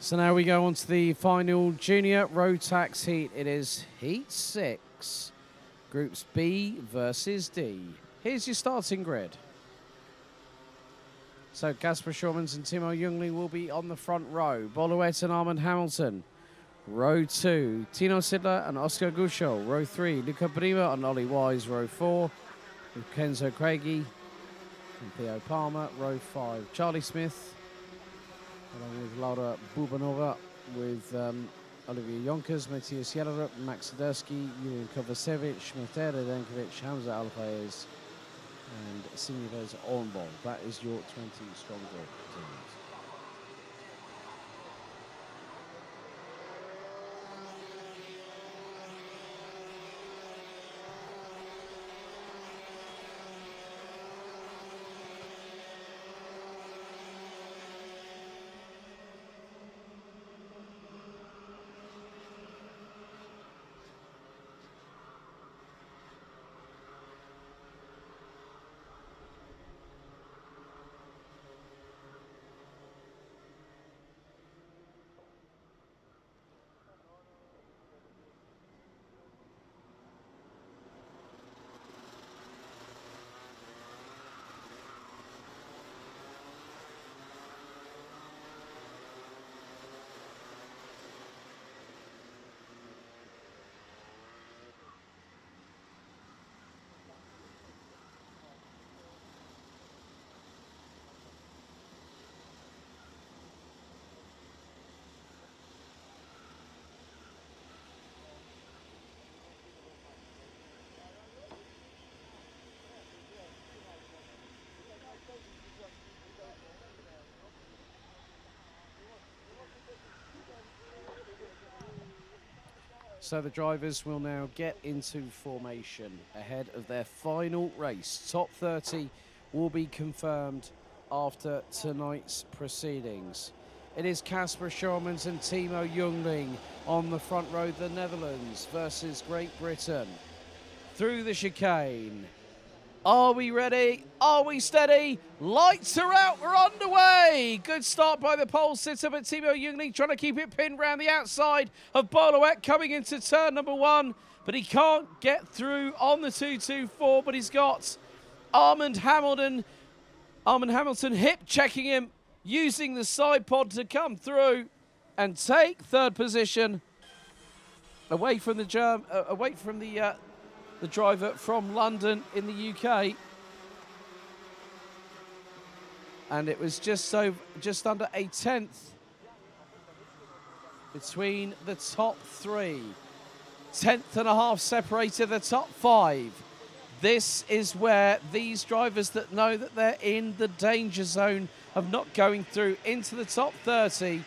So now we go on to the final junior road tax heat. It is heat 6, groups B versus D. Here's your starting grid. So Casper Schurmans and Timo Jungling will be on the front row. Boluet and Armand Hamilton. Row 2, Tino Sidler and Oscar Gusho. Row 3, Luca Prima and Ollie Wise. Row 4, Kenzo Craigie and Theo Palmer. Row 5, Charlie Smith, along with Laura Bubanova, with Olivia Yonkers, Matthias Jellerup, Max Sedersky, Julian Kovacevic, Mete Radenkovic, Hamza Alfayez, and Sinivez Ornbol. That is your 20 strong group teams. So the drivers will now get into formation ahead of their final race. Top 30 will be confirmed after tonight's proceedings. It is Casper Schurmans and Timo Jungling on the front row, the Netherlands versus Great Britain. Through the chicane. Are we ready? Are we steady? Lights are out, we're underway. Good start by the pole sitter, but Timo Jungling trying to keep it pinned round the outside of Boluet coming into turn number 1, but he can't get through on the 224, but he's got Armand Hamilton hip checking him, using the side pod to come through and take third position away from the driver from London in the UK. And it was just under a tenth between the top 3. Tenth and a half separated the top 5. This is where these drivers that know that they're in the danger zone of not going through into the top 30,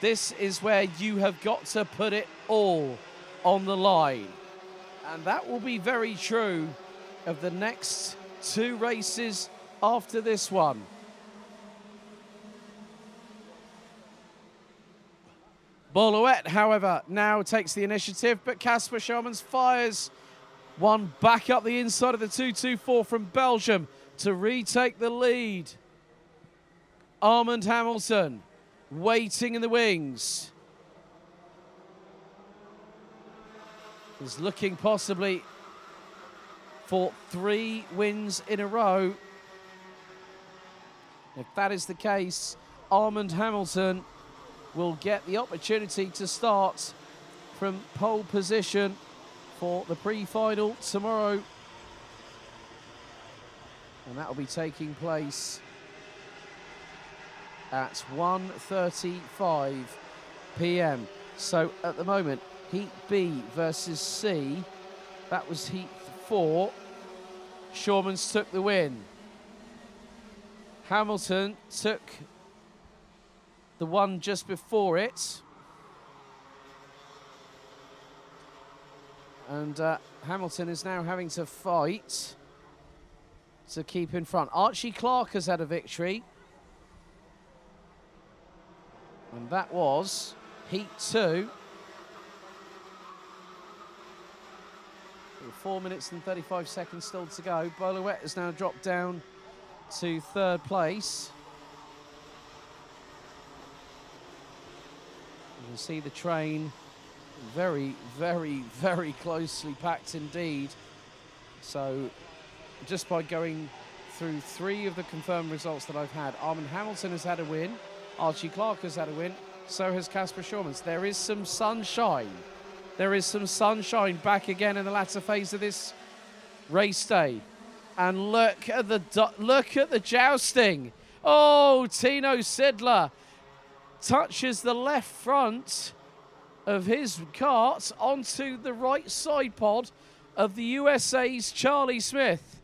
this is where you have got to put it all on the line. And that will be very true of the next 2 races after this one. Boluet, however, now takes the initiative, but Casper Schurmans fires one back up the inside of the 224 from Belgium to retake the lead. Armand Hamilton waiting in the wings. Is looking possibly for 3 wins in a row. If that is the case, Armand Hamilton will get the opportunity to start from pole position for the pre-final tomorrow. And that will be taking place at 1:35 p.m. So at the moment, Heat B versus C, that was Heat 4. Schurmans took the win. Hamilton took the one just before it. And Hamilton is now having to fight to keep in front. Archie Clark has had a victory. And that was Heat 2. 4 minutes and 35 seconds still to go. Boluet has now dropped down to 3rd place. can see the train very, very, very closely packed indeed. So just by going through 3 of the confirmed results that I've had, Armand Hamilton has had a win, Archie Clark has had a win, so has Casper Schurmans. There is some sunshine. There is some sunshine back again in the latter phase of this race day. And look at the jousting. Oh, Tino Sidler touches the left front of his kart onto the right side pod of the USA's Charlie Smith.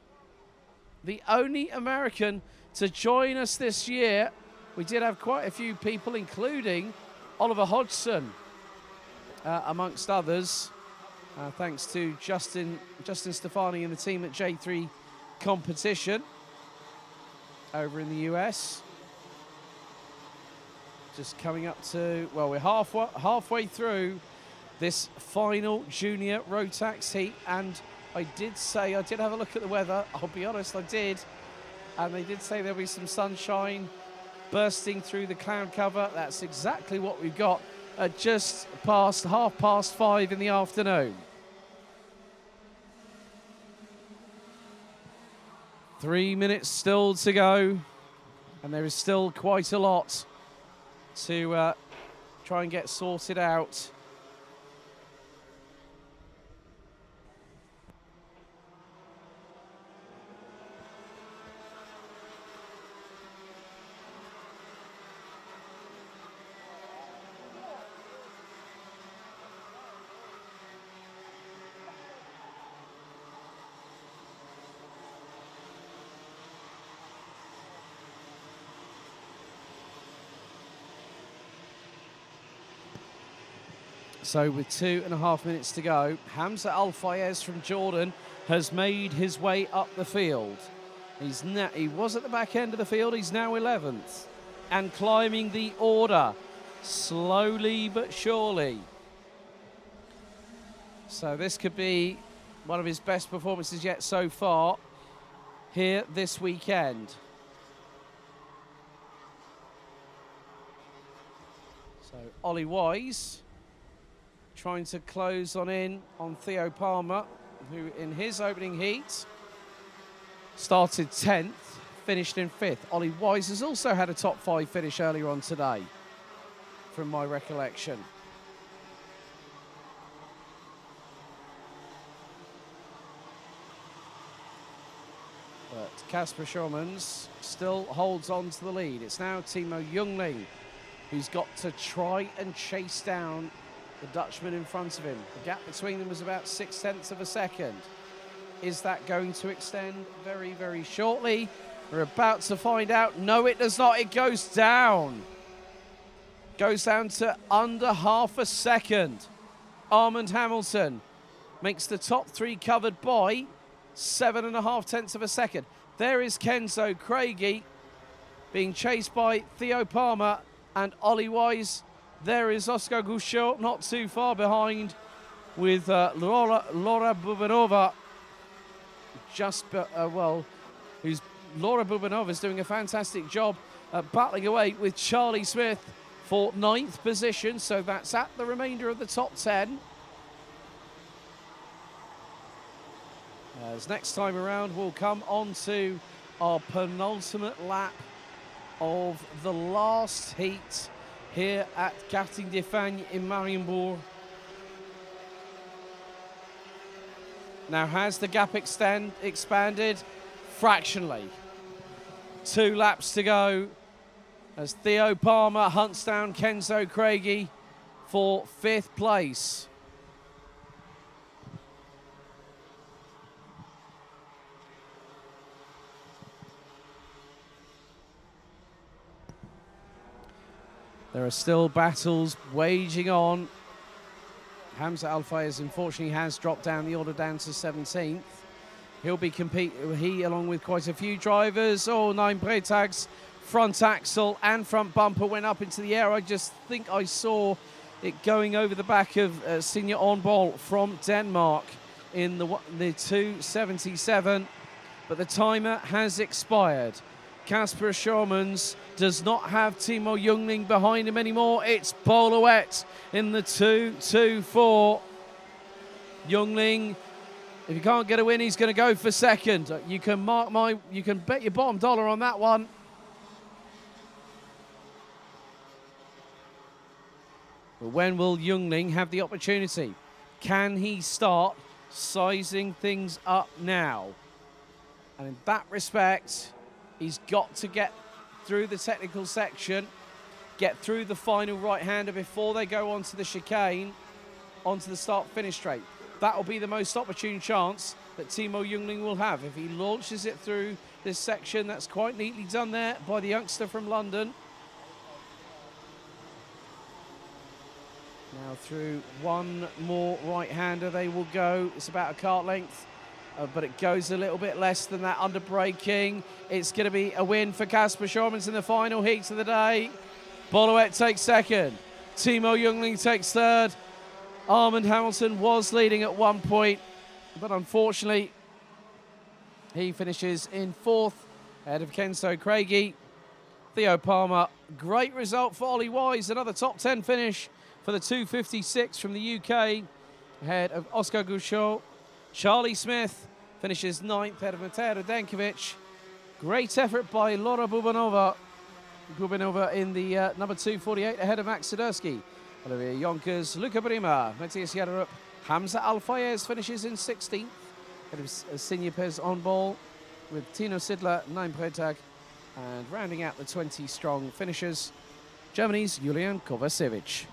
The only American to join us this year. We did have quite a few people, including Oliver Hodgson, amongst others. Thanks to Justin Stefani and the team at J3 Competition over in the US. Just coming up to, well, we're halfway through this final junior Rotax heat, and I did have a look at the weather. I'll be honest, I did. And they did say there'll be some sunshine bursting through the cloud cover. That's exactly what we've got at just past 5:30 in the afternoon. 3 minutes still to go, and there is still quite a lot to try and get sorted out. So with 2.5 minutes to go, Hamza Al-Fayez from Jordan has made his way up the field. He was at the back end of the field. He's now 11th and climbing the order slowly but surely. So this could be one of his best performances yet so far here this weekend. So Ollie Wise trying to close on Theo Palmer, who in his opening heat started 10th, finished in 5th. Ollie Wise has also had a top 5 finish earlier on today, from my recollection. But Casper Schurmans still holds on to the lead. It's now Timo Jungling who's got to try and chase down the Dutchman in front of him. The gap between them was about 0.6 of a second. Is that going to extend very, very shortly? We're about to find out. No, it does not. It goes down. Goes down to under half a second. Armand Hamilton makes the top 3 covered by 7.5 of a second. There is Kenzo Craigie being chased by Theo Palmer and Ollie Wise. There is Oscar Gouchot not too far behind with Laura Bubanova. Laura Bubanova is doing a fantastic job battling away with Charlie Smith for 9th position. So that's at the remainder of the top 10. As next time around, we'll come on to our penultimate lap of the last heat here at Karting de Fagne in Marienbourg. Now, has the gap expanded? Fractionally. 2 laps to go as Theo Palmer hunts down Kenzo Craigie for 5th place. There are still battles waging on. Hamza Al-Fayez, unfortunately, has dropped down the order down to 17th. He'll be along with quite a few drivers. Oh, 9 Bretags, front axle and front bumper went up into the air. I just think I saw it going over the back of Signe Ornbold from Denmark in the 277. But the timer has expired. Kasper Schaumanns does not have Timo Jungling behind him anymore. It's Boloet in the 2-2-4. Jungling, if he can't get a win, he's going to go for second. You can bet your bottom dollar on that one. But when will Jungling have the opportunity? Can he start sizing things up now? And in that respect, he's got to get through the technical section, get through the final right-hander before they go onto the chicane, onto the start-finish straight. That will be the most opportune chance that Timo Jungling will have. If he launches it through this section, that's quite neatly done there by the youngster from London. Now through one more right-hander they will go. It's about a kart length, but it goes a little bit less than that under braking. It's going to be a win for Kasper Schaumanns in the final heat of the day. Boloet takes second. Timo Jungling takes third. Armand Hamilton was leading at one point, but unfortunately he finishes in fourth ahead of Kenzo Craigie. Theo Palmer, great result for Ollie Wise, another top 10 finish for the 256 from the UK, ahead of Oscar Gouchot. Charlie Smith finishes ninth, ahead of Mateo Dankovic. Great effort by Laura Bubinova. Bubinova in the number 248, ahead of Max Sidursky. Olivier Jonkers, Luca Brima, Matthias Jaderup. Hamza Al-Fayez finishes in 16th, ahead of Signipez on ball, with Tino Sidler, Naim Pretag, and rounding out the 20 strong finishers, Germany's Julian Kovacevic.